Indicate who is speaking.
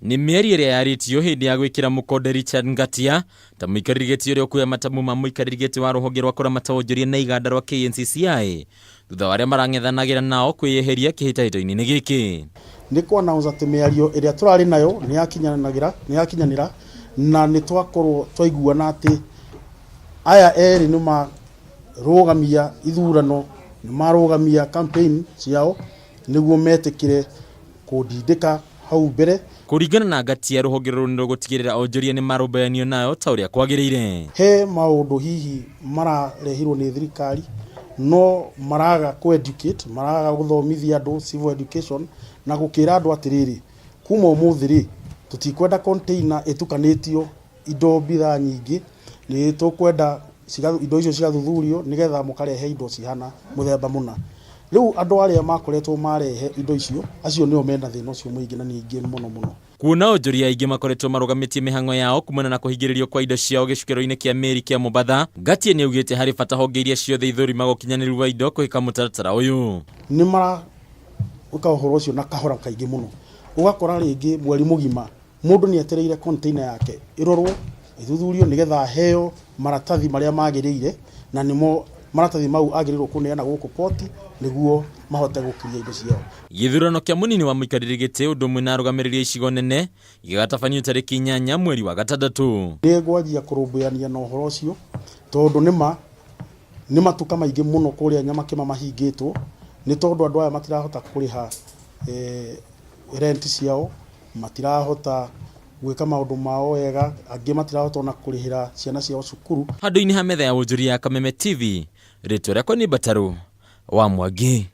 Speaker 1: Ni mieri iria yaritio hindi ya gwikira mukonde Richard Ngatia ta muikariri giti uria ukuya matamu ma muikariri giti wa ruhonge rwa kuramata wonjoria na iganda rwa KNCCI thutha waria marang'ethanagira nao kwiyeheria kihitahito-ini giki.
Speaker 2: Ni kwa announce ati miario iria turari nayo ni yakinyanira na ni twakorwo twaiguana ati aya eri ni marugamia ithurano, ni marugamia campaign ciao niguo metikire kundindika hau mbere.
Speaker 1: Kuringana na Ngatia, ruhonge ruru ni rugutigirira onjoria ni marubayanio nayo ta uria kwagiriire.
Speaker 2: He maundu hihi mararehirwo ni thirikari no maraga ku-educate, maraga guthomithia andu civil education na gukira andu atiriri kuma umuthi ri tutikwenda container itukanitio indo bitha nyingi, ni tukwenda indo icio cigathuthurio nigetha mukarehe indo cihana muthemba muna. Riu andu aria makoretwo marehe indo icio acio nio mena thina ucio muingi na ningi muno.
Speaker 1: Kuona onjoria aingi makoretwo marugamitie mihango yao kumana na kuhingiririo kwa indo ciao gicukiro-ini kia meri kia Mombatha, Ngatia ni augite hari bata honge iria ciothe ithurima gukinyaniru wa indo kuhika mutaratara uyu.
Speaker 2: Ni mara ukahoro ucio na kahora kaingi muno. Ugakora ringi mweri mugima mundu ni etereire container yake irorwo ithuthurio nigetha heo maratathi maria magiriire, na nimo maratathi mau agirirwo kuneana guku poti niguo mahote gukiria indo ciao.
Speaker 1: Githurano kia munini wa muikariri giti undu mwe na arugamiriria icigo nene gigatabanio tariki 8 mweri wa gatandatu.
Speaker 2: Ni ngwanjia kurumbuania na uhoro ucio tondu ni matuka maingi muno kuria Nyamakima mahingitwo ni tondu andu aya matirahota kuriha rent ciao, matirahota gwika maundu mao wega, angi matirahota na kurihira ciana ciao cukuru.
Speaker 1: Handu-ini ha metha ya wonjoria ya Kameme TV, ritwa riakwa ni Bataru wa Mwangi.